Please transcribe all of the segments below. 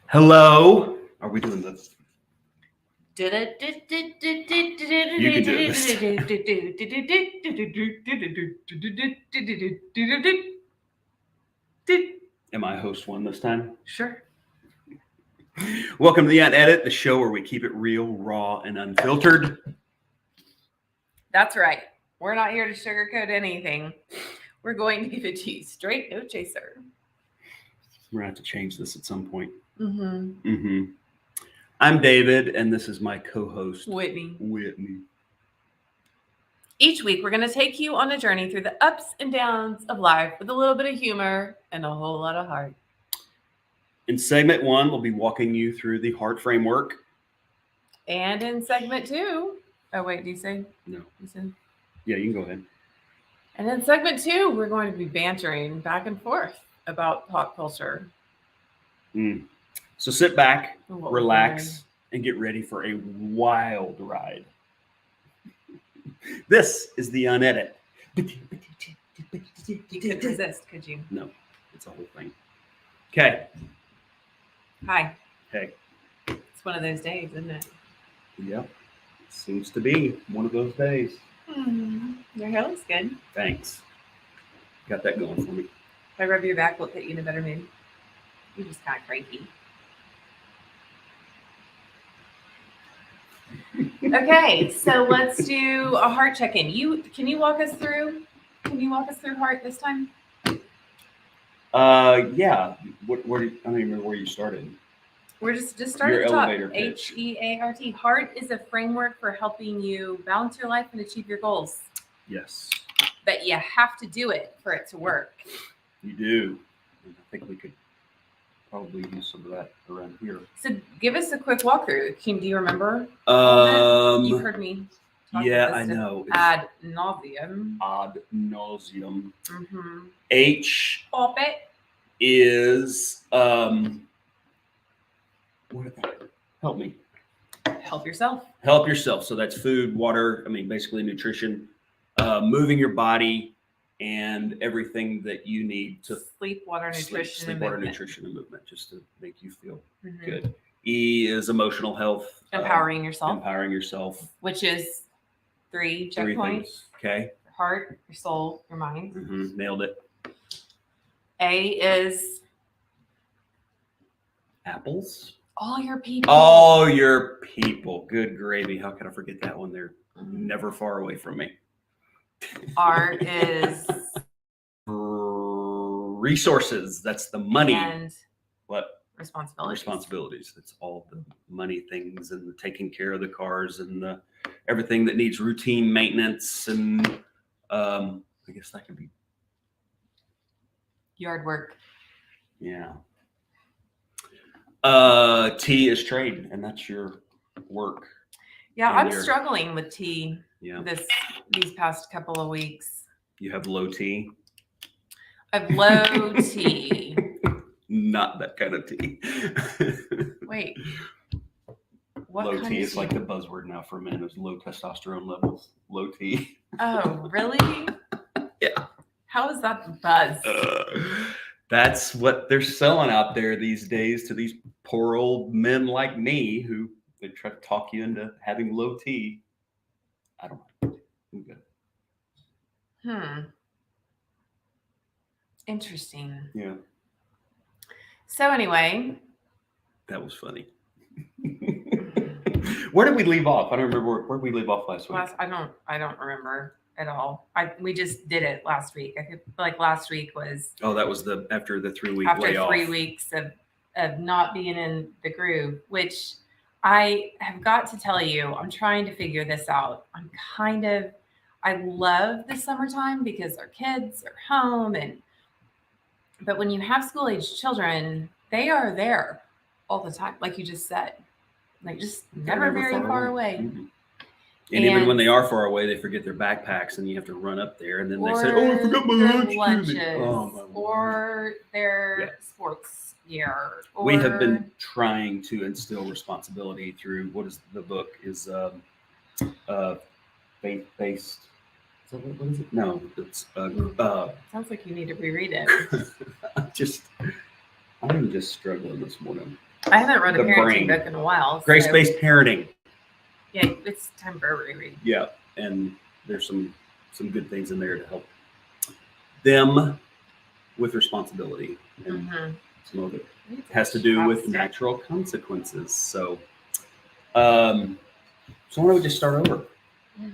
Hello. Are we doing this? You can do this. Am I host one this time? Sure. Welcome to the Unedit, the show where we keep it real, raw, and unfiltered. That's right. We're not here to sugarcoat anything. We're going to give it to you straight, no chaser. We're going to have to change this at some point. Mm-hmm. I'm David, and this is my co-host, Whitney. Each week, we're going to take you on a journey through the ups and downs of life with a little bit of humor and a whole lot of heart. In segment 1, we'll be walking you through the heart framework. And in segment 2, oh wait, do you say? No. You said? Yeah, you can go ahead. And in segment 2, we're going to be bantering back and forth about pop culture. So sit back, relax, and get ready for a wild ride. This is the Unedit. You couldn't resist, could you? No, it's a whole thing. Okay. Hi. Hey. It's one of those days, isn't it? Yep. Seems to be one of those days. Your hair looks good. Thanks. Got that going for me. If I rub your back, will it put you in a better mood? You're just kind of cranky. Okay, so let's do a heart check-in. Can you walk us through heart this time? Yeah. I don't even remember where you started. We're just starting Your at the top. elevator pitch. HEART. Heart is a framework for helping you balance your life and achieve your goals. Yes. But you have to do it for it to work. You do. I think we could probably use some of that around here. So give us a quick walkthrough. Kim, do you remember? You've heard me talk yeah, about I this know. ad nauseum. Ad nauseum. Mm-hmm. H Pop it. is help me. Help yourself. Help yourself. So that's food, water. I mean, basically nutrition, moving your body, and everything that you need to sleep, water, nutrition, sleep, and water, movement. Nutrition, and movement, just to make you feel good. E is emotional health. Empowering yourself. Empowering yourself. Which is 3 checkpoints. Okay. Your heart, your soul, your mind. Nailed it. A is apples. All your people. All your people. Good gravy. How could I forget that one? They're never far away from me. R is resources. That's the money. And what? Responsibilities. That's all the money things and the taking care of the cars and the everything that needs routine maintenance and I guess that could be yard work. Yeah. T is trade, and that's your work. Yeah, I'm struggling with T. Yeah. These past couple of weeks. You have low T. I have low T. Not that kind of T. Wait. What low T is like the buzzword now for men. Is low testosterone levels. Low T. Oh, really? Yeah. How is that buzz? That's what they're selling out there these days to these poor old men like me who they try to talk you into having low T. I don't know. I'm good. Interesting. Yeah. So anyway. That was funny. Where did we leave off? I don't remember where did we leave off last week. I don't remember at all. We just did it last week. I feel like last week was. Oh, that was after the 3-week after layoff. 3 weeks of not being in the groove, which I have got to tell you, I'm trying to figure this out. I love the summertime because our kids are home but when you have school-age children, they are there all the time, like you just said, like just never very far away. Mm-hmm. And even when they are far away, they forget their backpacks, and you have to run up there. And then they say, "Oh, I forgot my lunches." Or their sports gear. We have been trying to instill responsibility through what is the book is faith-based. What is it? No, it's sounds like you need to reread it. I'm just struggling this morning. I haven't read a The parenting brain. book in a while. Grace-based parenting. Yeah, it's time for a reread. Yeah, and there's some good things in there to help them with responsibility. And some of it has to do with natural consequences. So, so why don't we just start over? Yeah.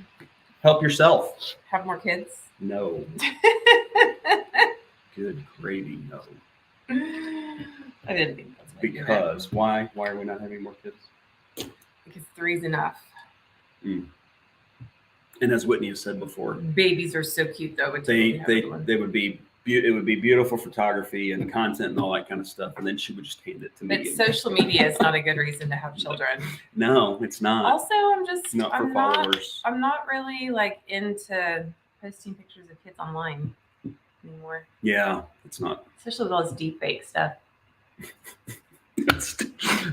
Help yourself. Have more kids? No. Good gravy, no. I didn't think that's what because why are we not having more kids? Because 3's enough. And as Whitney has said before, babies are so cute though. They would be it would be beautiful photography and content and all that kind of stuff, and then she would just hand it to me. But social media is not a good reason to have children. No, it's not. Also, I'm not really like into posting pictures of kids online anymore. Yeah, it's not. Especially with all this deep fake stuff.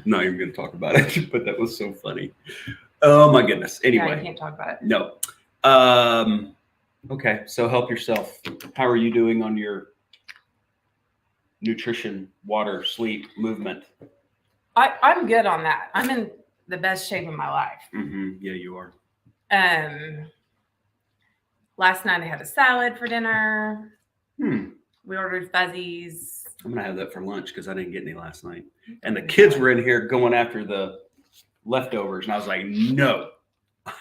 Not even going to talk about it, but that was so funny. Oh my goodness. Anyway, yeah, I can't talk about it. No. Okay, so help yourself. How are you doing on your nutrition, water, sleep, movement? I'm good on that. I'm in the best shape of my life. Mm-hmm. Yeah, you are. Last night I had a salad for dinner. We ordered fuzzies. I'm gonna have that for lunch because I didn't get any last night. And the kids were in here going after the leftovers, and I was like, no.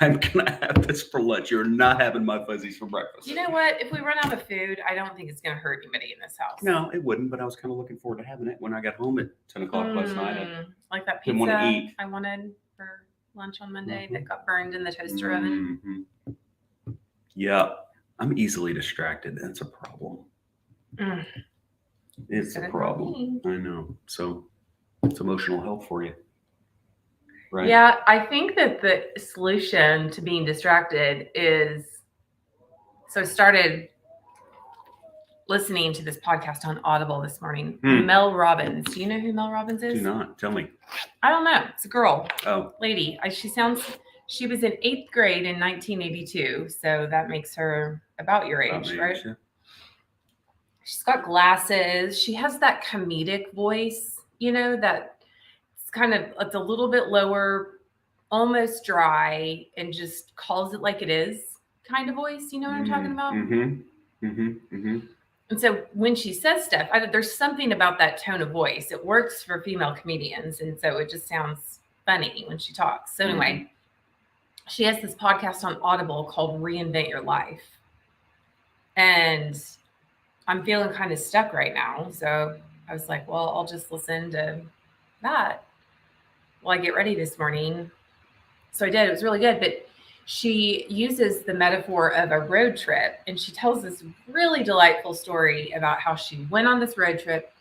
I'm gonna have this for lunch. You're not having my fuzzies for breakfast. You know what? If we run out of food, I don't think it's gonna hurt anybody in this house. No, it wouldn't. But I was kind of looking forward to having it when I got home at 10 o'clock last night. Like that pizza I wanted for lunch on Monday that got burned in the toaster oven. Yeah, I'm easily distracted. That's a problem. It's a problem. I know. So it's emotional health for you. Right. Yeah, I think that the solution to being distracted is, so I started listening to this podcast on Audible this morning. Mel Robbins. Do you know who Mel Robbins is? Do not. Tell me. I don't know. It's a girl. Oh. Lady. She was in 8th grade in 1982. So that makes her about your age, right? Yeah. She's got glasses. She has that comedic voice, that it's a little bit lower, almost dry, and just calls it like it is kind of voice. You know what I'm talking about? And so when she says stuff, there's something about that tone of voice. It works for female comedians. And so it just sounds funny when she talks. So anyway, she has this podcast on Audible called Reinvent Your Life. And I'm feeling kind of stuck right now. So I was like, well, I'll just listen to that while I get ready this morning. So I did. It was really good. But she uses the metaphor of a road trip, and she tells this really delightful story about how she went on this road trip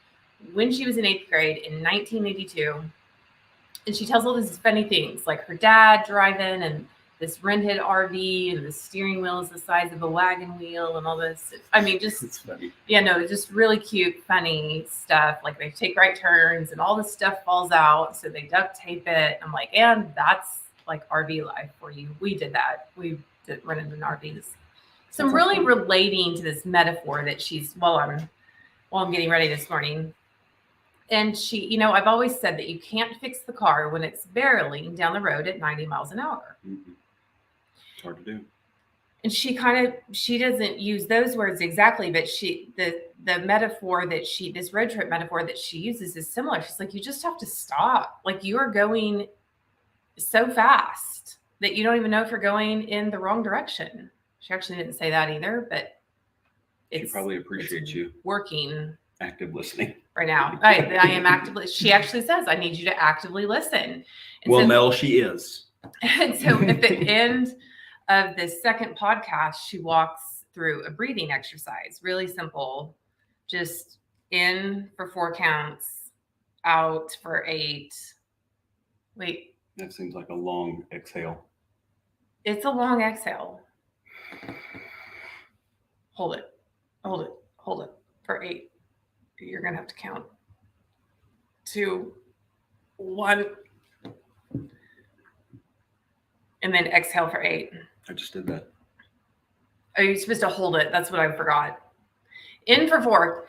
when she was in 8th grade in 1982. And she tells all these funny things, like her dad driving and this rented RV, and the steering wheel is the size of a wagon wheel, and all this. I mean, just it's funny. Yeah, no, just really cute, funny stuff. Like they take right turns, and all this stuff falls out, so they duct tape it. I'm like, and that's like RV life for you. We did that. We rented an RVs. So I'm really relating to this metaphor that she's while I'm getting ready this morning. And she, I've always said that you can't fix the car when it's barreling down the road at 90 miles an hour. It's hard to do. And she doesn't use those words exactly, but the metaphor this road trip metaphor that she uses is similar. She's like, you just have to stop. Like you are going so fast that you don't even know if you're going in the wrong direction. She actually didn't say that either, but she probably appreciates you working. Active listening right now. I am actively. She actually says, I need you to actively listen. And well, Mel, she is. And so at the end of the second podcast, she walks through a breathing exercise, really simple, just in for 4 counts, out for 8. Wait. That seems like a long exhale. It's a long exhale. Hold it for 8. You're going to have to count 2, 1, and then exhale for 8. I just did that. Are you supposed to hold it? That's what I forgot. In for 4.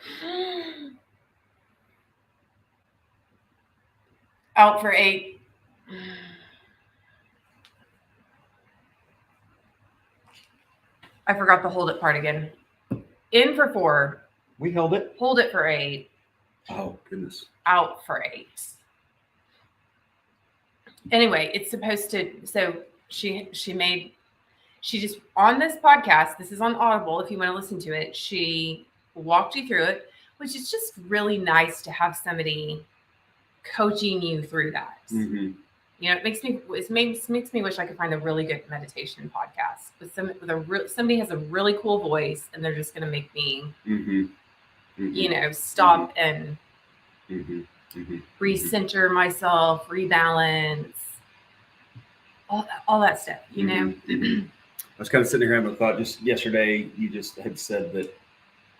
Out for 8. I forgot the hold it part again. In for 4. We held it. Hold it for 8. Oh, goodness. Out for 8. Anyway, it's supposed to, so she just, on this podcast, this is on Audible if you want to listen to it, she walked you through it, which is just really nice to have somebody coaching you through that. Mm-hmm. You know, it makes me wish I could find a really good meditation podcast with somebody has a really cool voice and they're just going to make me, you know, stop and recenter myself, rebalance, all that stuff, you know. I was kind of sitting here having a thought just yesterday. You just had said that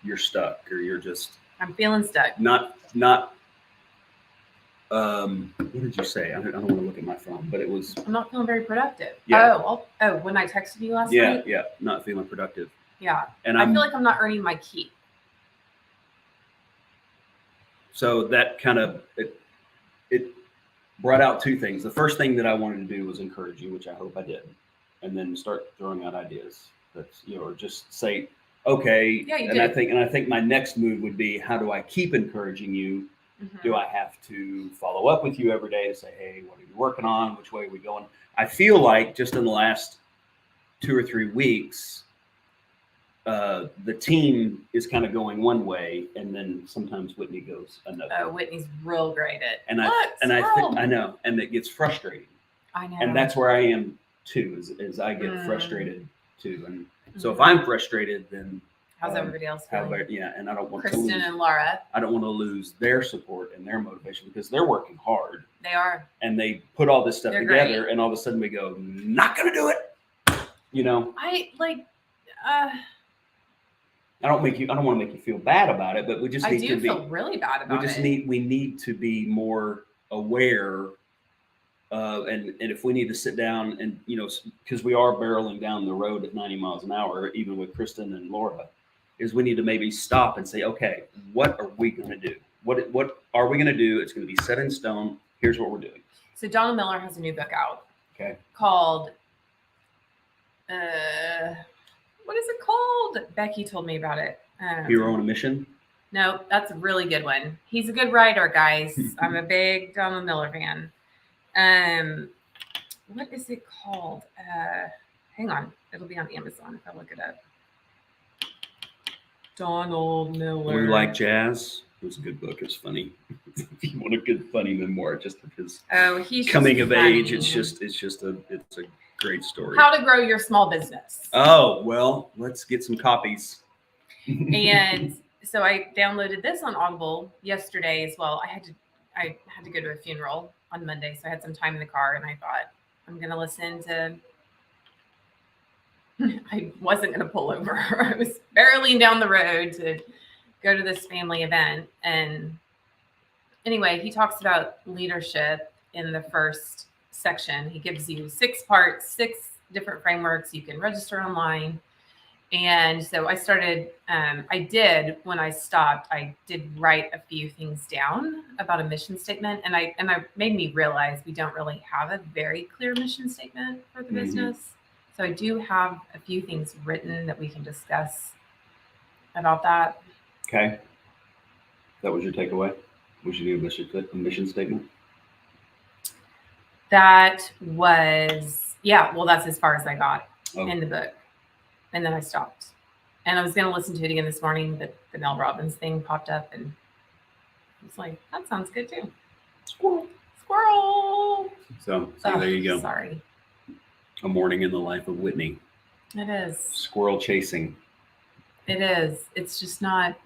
you're stuck, or you're just. I'm feeling stuck. Not. What did you say? I don't want to look at my phone, but it was. I'm not feeling very productive. Yeah. Oh, when I texted you last night. Yeah, not feeling productive. Yeah, and I feel like I'm not earning my keep. So that kind of it brought out two things. The first thing that I wanted to do was encourage you, which I hope I did, and then start throwing out ideas. That's, you know, or just say, okay. Yeah, you did. I think my next move would be, how do I keep encouraging you? Do I have to follow up with you every day to say, hey, what are you working on? Which way are we going? I feel like just in the last 2 or 3 weeks, the team is kind of going one way, and then sometimes Whitney goes another. Oh, Whitney's real great at. And I know, and it gets frustrating. I know. And that's where I am too. Is I get frustrated too, and so if I'm frustrated, then how's everybody else feeling? And I don't want Kristen to lose, and Laura. I don't want to lose their support and their motivation, because they're working hard. They are. And they put all this stuff They're together, great. and all of a sudden we go, not going to do it. You know. I don't want to make you feel bad about it, but we just need to be. I do feel really bad about it. We need to be more aware. And if we need to sit down and, you know, because we are barreling down the road at 90 miles an hour, even with Kristen and Laura, is we need to maybe stop and say, okay, what are we going to do? What are we going to do? It's going to be set in stone. Here's what we're doing. So Donna Miller has a new book out. Okay. Called, what is it called? Becky told me about it. Hero on a Mission? No, that's a really good one. He's a good writer, guys. I'm a big Donna Miller fan. What is it called? Hang on. It'll be on Amazon if I look it up. Donald Miller. We Like Jazz. It was a good book. It's funny. If you want a good funny memoir, just because he's coming of age, it's a great story. How to grow your small business. Oh, well, let's get some copies. And so I downloaded this on Audible yesterday as well. I had to go to a funeral on Monday, so I had some time in the car, and I thought, I'm going to listen to. I wasn't going to pull over. I was barreling down the road to go to this family event. And anyway, he talks about leadership in the first section. He gives you 6 parts, 6 different frameworks. You can register online. And so I started, when I stopped, I did write a few things down about a mission statement. And I made me realize we don't really have a very clear mission statement for the business. So I do have a few things written that we can discuss about that. Okay. That was your takeaway? We should do a mission statement? That was, that's as far as I got in the book. And then I stopped. And I was going to listen to it again this morning, but the Mel Robbins thing popped up, and I was like, that sounds good too. Squirrel. So there you go. Sorry. A morning in the life of Whitney. It is. Squirrel chasing. It is. It's just not,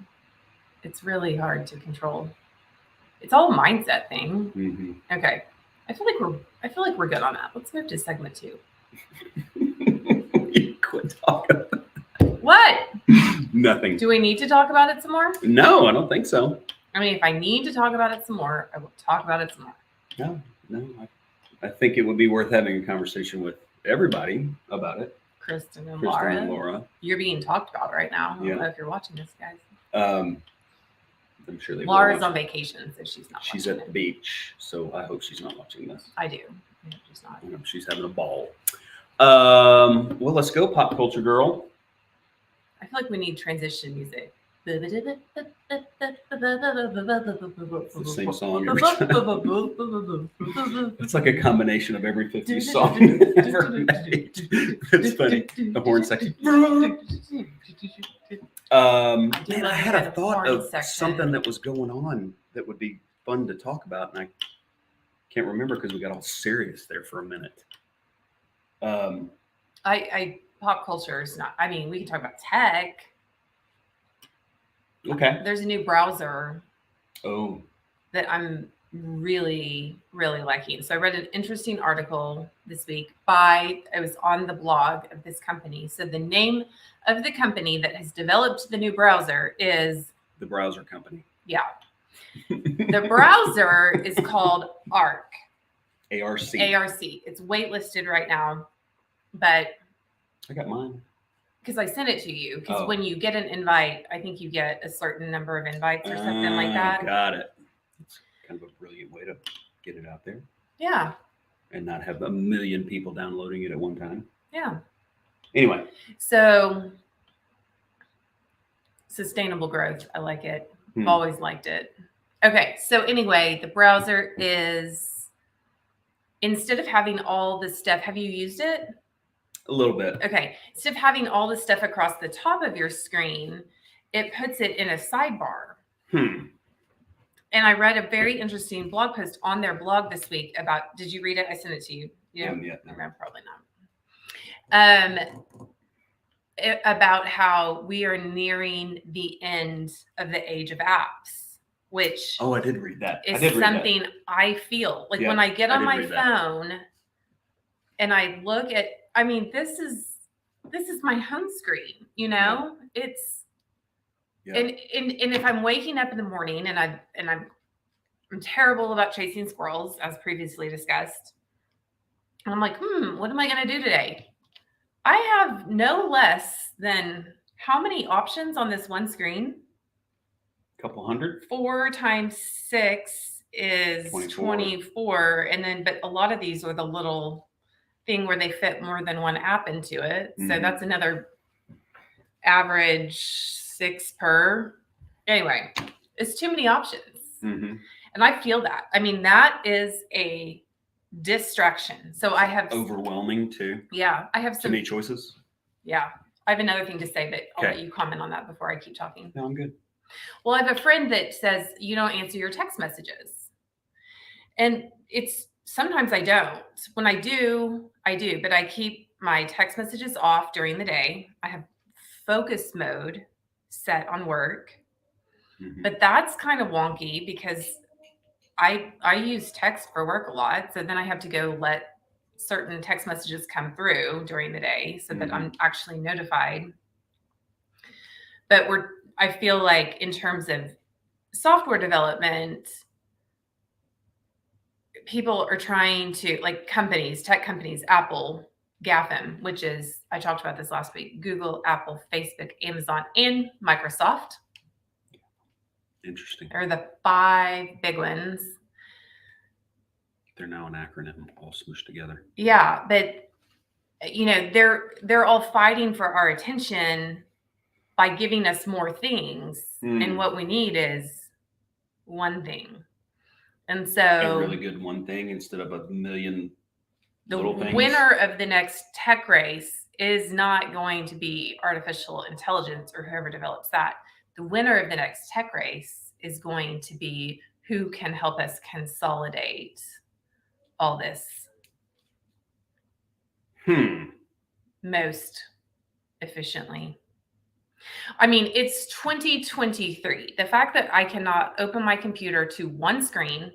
it's really hard to control. It's all a mindset thing. Mm-hmm. Okay. I feel like we're good on that. Let's move to segment 2. Quit talking about that. What? Nothing. Do we need to talk about it some more? No, I don't think so. I mean, if I need to talk about it some more, I will talk about it some more. No. I think it would be worth having a conversation with everybody about it. Kristen and Laura. Laura. You're being talked about right now. I don't know if you're watching this, guys. I'm sure they will Laura's watch on it. vacation, so she's not. She's watching at the it. beach, so I hope she's not watching this. I do. No, she's not. I know she's having a ball. Well, let's go, pop culture girl. I feel like we need transition music. It's the same song every time. It's like a combination of every 50s song ever made. It's funny. The horn section. Man, I had a thought of something that was going on that would be fun to talk about, and I can't remember because we got all serious there for a minute. I pop culture is not. I mean, we can talk about tech. Okay. There's a new browser Oh, that I'm really, really liking. So I read an interesting article this week it was on the blog of this company. So the name of the company that has developed the new browser is the browser company. Yeah. The browser is called ARC. ARC. ARC. It's waitlisted right now, but I got mine. because I sent it to you. Because when you get an invite, I think you get a certain number of invites or something like that. Got it. It's kind of a brilliant way to get it out there. Yeah. And not have a million people downloading it at one time. Yeah. Anyway. So sustainable growth. I like it. I've always liked it. Okay. So anyway, the browser is, instead of having all this stuff, have you used it? A little bit. Okay. Instead of having all the stuff across the top of your screen, it puts it in a sidebar. And I read a very interesting blog post on their blog this week about, did you read it? I sent it to you. Yeah. Probably not. About how we are nearing the end of the age of apps, which I did read that. Is something I feel like when I get on my phone and I look at, I mean, this is my home screen, you know. It's and if I'm waking up in the morning and I'm terrible about chasing squirrels, as previously discussed, and I'm like, what am I going to do today? I have no less than how many options on this one screen? A couple hundred. 4 times 6 is 24, and then but a lot of these are the little thing where they fit more than one app into it. So that's another average 6 per. Anyway, it's too many options. And I feel that. I mean, that is a distraction. So I have overwhelming too. Yeah, I have too many choices. Yeah, I have another thing to say, but I'll let you comment on that before I keep talking. No, I'm good. Well, I have a friend that says you don't answer your text messages, and it's sometimes I don't. When I do, but I keep my text messages off during the day. I have focus mode set on work, but that's kind of wonky because I use text for work a lot, so then I have to go let certain text messages come through during the day so that I'm actually notified. But I feel like in terms of software development, people are trying to, like tech companies, Apple, GAFM, which is, I talked about this last week, Google, Apple, Facebook, Amazon, and Microsoft. Interesting. They're the 5 big ones. They're now an acronym all smooshed together. Yeah, but you know, they're all fighting for our attention by giving us more things. And what we need is one thing. And so a really good one thing instead of a million little things. The winner of the next tech race is not going to be artificial intelligence or whoever develops that. The winner of the next tech race is going to be who can help us consolidate all this most efficiently. I mean, it's 2023. The fact that I cannot open my computer to one screen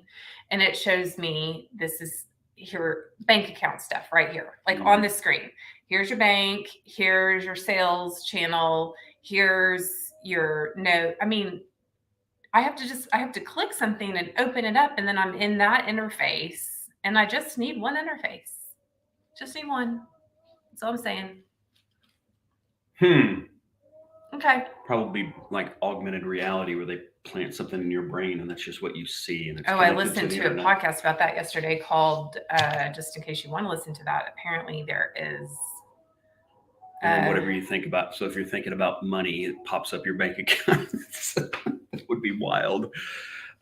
and it shows me this is your bank account stuff right here, like on the screen. Here's your bank, here's your sales channel, here's your note. I mean, I have to click something and open it up, and then I'm in that interface, and I just need one interface. Just need one. That's all I'm saying. Okay. Probably like augmented reality where they plant something in your brain, and that's just what you see. And it's I connected listened the to a internet. podcast about that yesterday called, just in case you want to listen to that, apparently there is. And then whatever you think about. So if you're thinking about money, it pops up your bank account. That would be wild.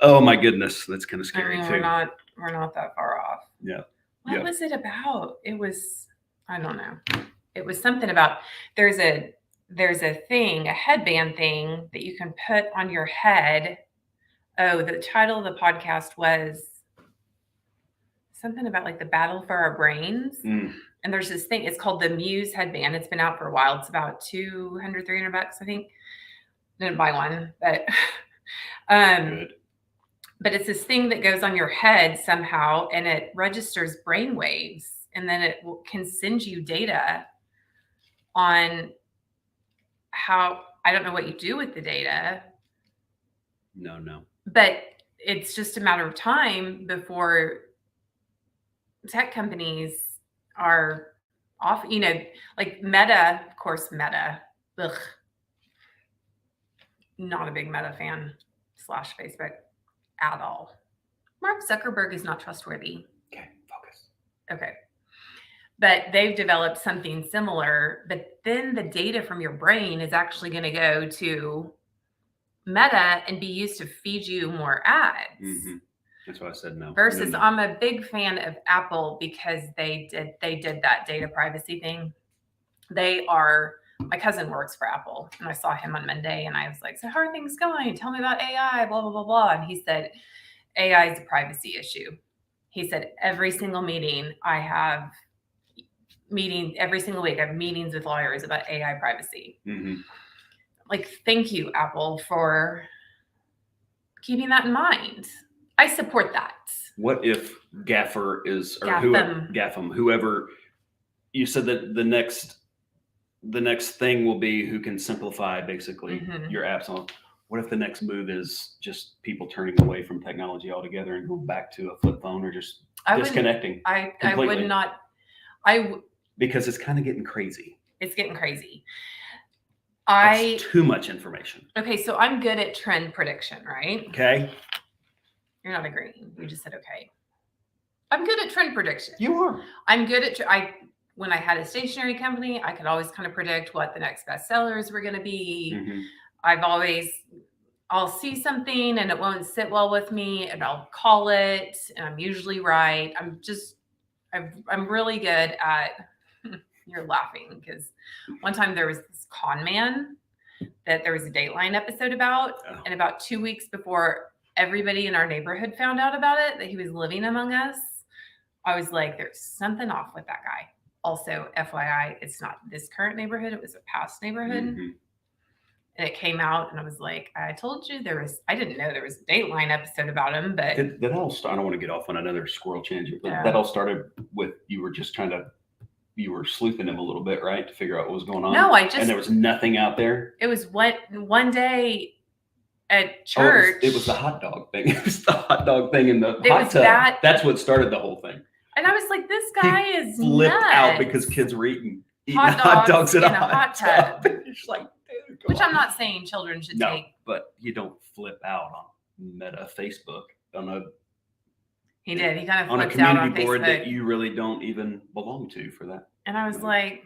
Oh my goodness, that's kind of scary too. We're not that far off. Yeah. What was it about? It was, I don't know. It was something about there's a thing, a headband thing that you can put on your head. Oh, the title of the podcast was something about like the battle for our brains. And there's this thing, it's called the Muse headband. It's been out for a while. It's about $200-$300, I think. Didn't buy one, but Good. but it's this thing that goes on your head somehow, and it registers brain waves, and then it can send you data on how, I don't know what you do with the data. No. But it's just a matter of time before tech companies are off, like Meta, of course, Meta. Ugh. Not a big Meta fan / Facebook at all. Mark Zuckerberg is not trustworthy. Okay, focus. Okay. But they've developed something similar, but then the data from your brain is actually going to go to Meta and be used to feed you more ads. Mm-hmm. That's why I said no. Versus No. I'm a big fan of Apple because they did that data privacy thing. My cousin works for Apple, and I saw him on Monday, and I was like, so how are things going? Tell me about AI, blah, blah, blah, blah. And he said, AI is a privacy issue. He said, every single meeting every single week, I have meetings with lawyers about AI privacy. Mm-hmm. Like, thank you, Apple, for keeping that in mind. I support that. What if Gaffer is, or Gaffam. whoever, you said that the next thing will be who can simplify basically your apps on. What if the next move is just people turning away from technology altogether and go back to a flip phone or just disconnecting? I would not. Because it's kind of getting crazy. It's getting crazy. It's too much information. Okay, so I'm good at trend prediction, right? Okay. You're not agreeing. You just said okay. I'm good at trend prediction. You are. I'm good at when I had a stationery company, I could always kind of predict what the next bestsellers were going to be. Mm-hmm. I'll see something and it won't sit well with me, and I'll call it, and I'm usually right. I'm really good at. You're laughing because one time there was this con man that there was a Dateline episode about, and about 2 weeks before everybody in our neighborhood found out about it, that he was living among us, I was like, there's something off with that guy. Also, FYI, it's not this current neighborhood, it was a past neighborhood. Mm-hmm. And it came out, and I was like, I told you I didn't know there was a Dateline episode about him, but that all started, I don't want to get off on another squirrel tangent, but yeah. That all started with you were sleuthing him a little bit, right? To figure out what was going on. No, and there was nothing out there. It was one day at church. It was the hot dog thing. It was the hot dog thing in the hot tub. That's what started the whole thing. And I was like, this guy is flipped nuts. out because kids were eating hot dogs in a hot tub. It's like, dude, which I'm not saying children should take. But you don't flip out on Meta Facebook He did. He kind of on a flipped out community on board Facebook. that you really don't even belong to for that. And I was like,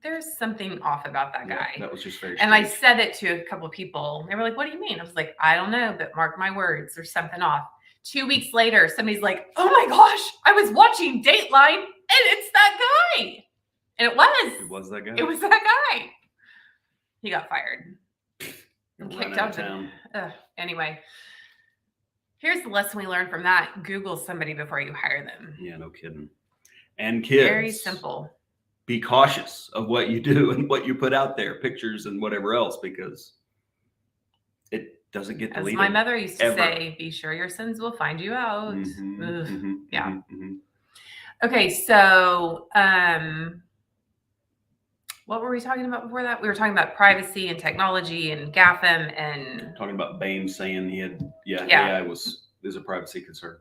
there's something off about that guy. That was just very strange. And I strange. said it to a couple of people. They were like, what do you mean? I was like, I don't know, but mark my words, there's something off. 2 weeks later, somebody's like, oh my gosh, I was watching Dateline and it's that guy. And it was. It was that guy. It was that guy. He got fired. And kicked out of town. Anyway, here's the lesson we learned from that. Google somebody before you hire them. Yeah, no kidding. And kids. Very simple. Be cautious of what you do and what you put out there, pictures and whatever else, because it doesn't get deleted. As my mother used to say, be sure your sins will find you out. Mm-hmm, mm-hmm, yeah. Mm-hmm. Okay, so what were we talking about before that? We were talking about privacy and technology and GAFM and talking about Bain saying he had AI is a privacy concern.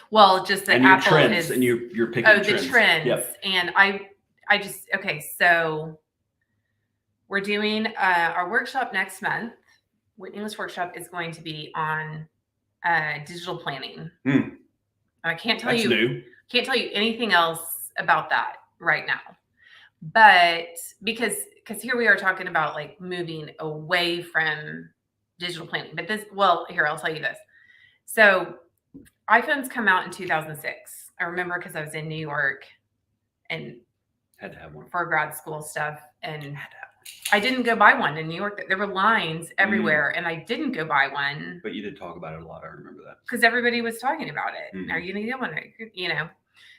Well, just that Apple trends, is, and you're picking the trends. Yep. And I just so we're doing our workshop next month English workshop is going to be on digital planning. Hmm. I can't tell That's you new. anything else about that right now. But because here we are talking about like moving away from digital planning. But here, I'll tell you this. So iPhones come out in 2006. I remember because I was in New York and Had to have one. for grad school stuff, and I didn't go buy one in New York. There were lines everywhere, and I didn't go buy one. But you did talk about it a lot. I remember that. Because everybody was talking about it. Mhm. Are you going to get one? You know,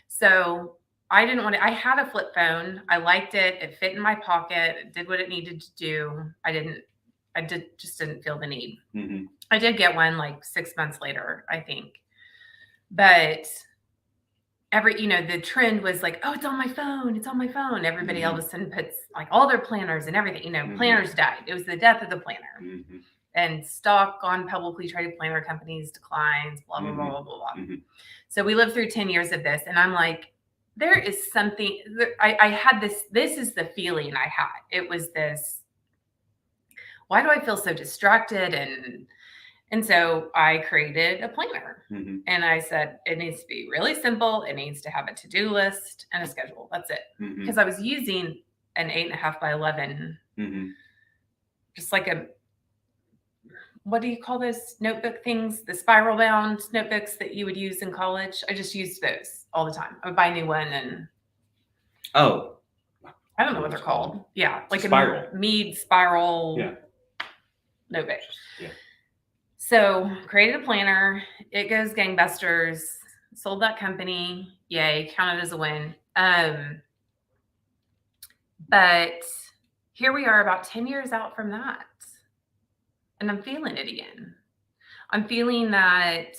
so I didn't want to. I had a flip phone. I liked it. It fit in my pocket. It did what it needed to do. Just didn't feel the need. Mhm. I did get one like 6 months later, I think. But the trend was like, oh, it's on my phone. It's on my phone. Everybody all of a sudden puts like all their planners and everything. Planners died. It was the death of the planner. Mhm. And stock on publicly traded planner companies declines, blah, blah, blah, blah, blah, blah. Mhm. So we lived through 10 years of this. And I'm like, there is something, I had this is the feeling I had. It was this, why do I feel so distracted? And so I created a planner. Mhm. And I said, it needs to be really simple. It needs to have a to-do list and a schedule. That's it. Mhm. Because I was using an 8.5 by 11, Mhm. just like what do you call those notebook things? The spiral bound notebooks that you would use in college. I just used those all the time. I would buy a new one and Oh, I don't know what they're called. Yeah. Like Spiral. a Mead spiral Yeah. notebook. Yeah. So created a planner. It goes gangbusters. Sold that company. Yay. Counted as a win. But here we are about 10 years out from that. And I'm feeling it again. I'm feeling that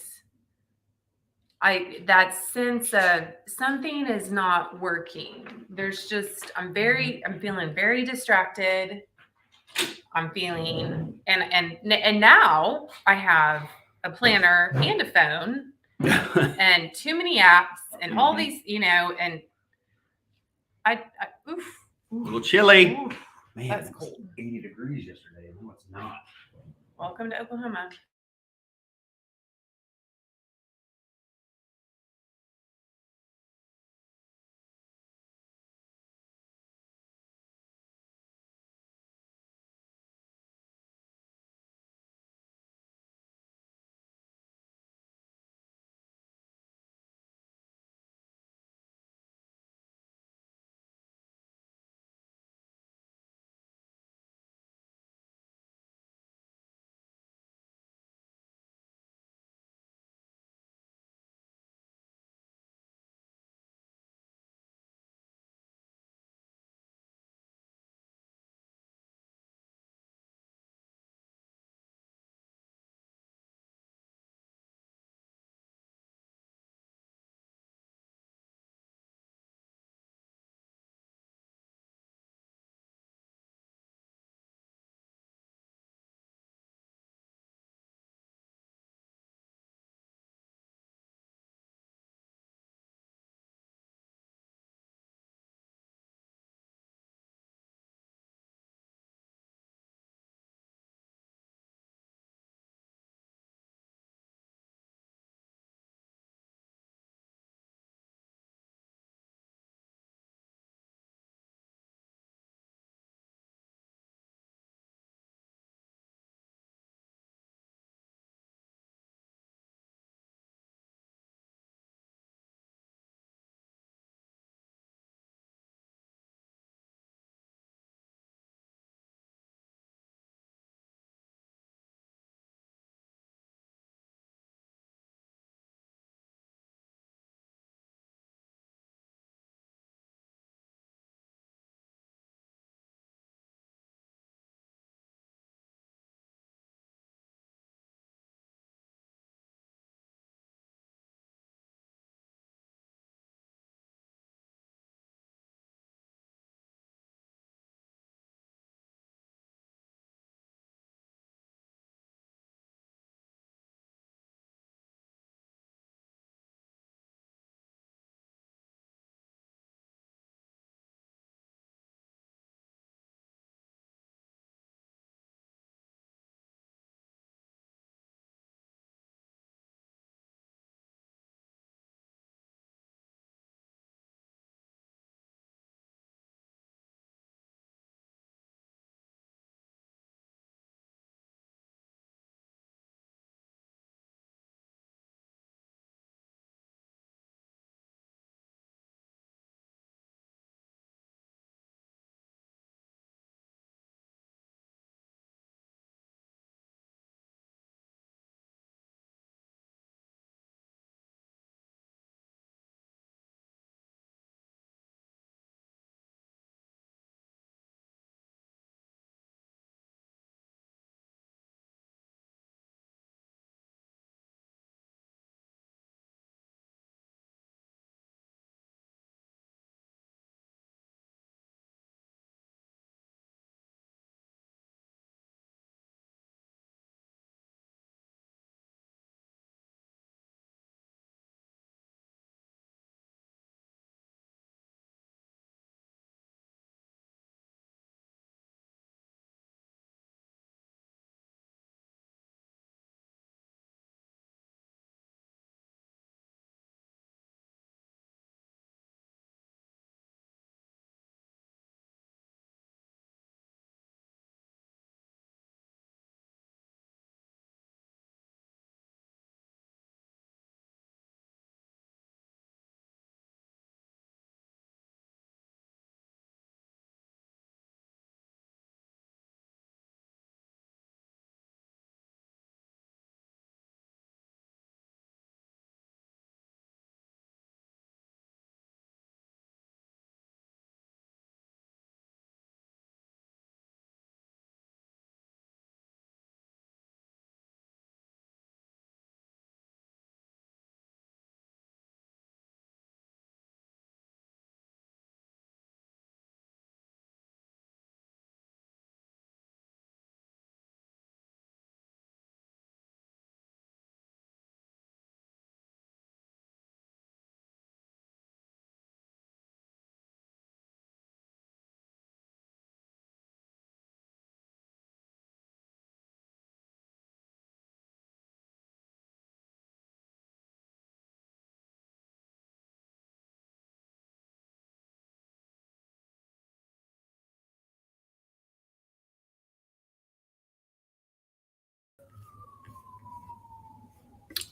sense of something is not working. There's just, I'm feeling very distracted. I'm feeling, and now I have a planner and a phone and too many apps and all these, and oof. A little chilly. Oof, Man, that's it was cold. 80 degrees yesterday. No, it's not. Welcome to Oklahoma.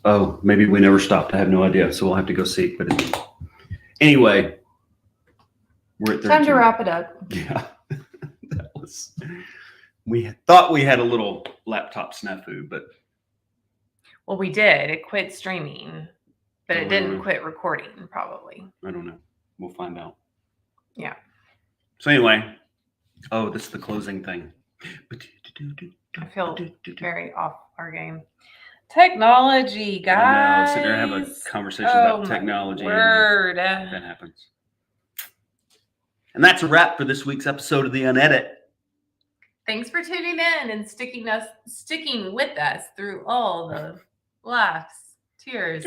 Oh, maybe we never stopped. I have no idea. So we'll have to go see. But anyway, we're at 13. Time to wrap it up. Yeah. That was, we thought we had a little laptop snafu, but. Well, we did. It quit streaming, but it I don't didn't know. quit recording, probably. I don't know. We'll find out. Yeah. So anyway, this is the closing thing. I feel very off our game. Technology, guys. I know, sitting there having a conversation about technology. Word. And that happens. And that's a wrap for this week's episode of the Unedit. Thanks for tuning in and sticking with us through all the laughs, tears,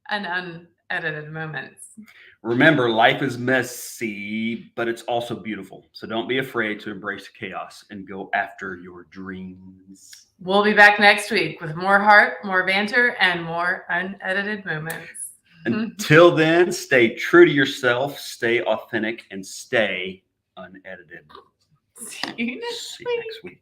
and unedited moments. Remember, life is messy, but it's also beautiful. So don't be afraid to embrace chaos and go after your dreams. We'll be back next week with more heart, more banter, and more unedited moments. Until then, stay true to yourself, stay authentic, and stay unedited. See you next week.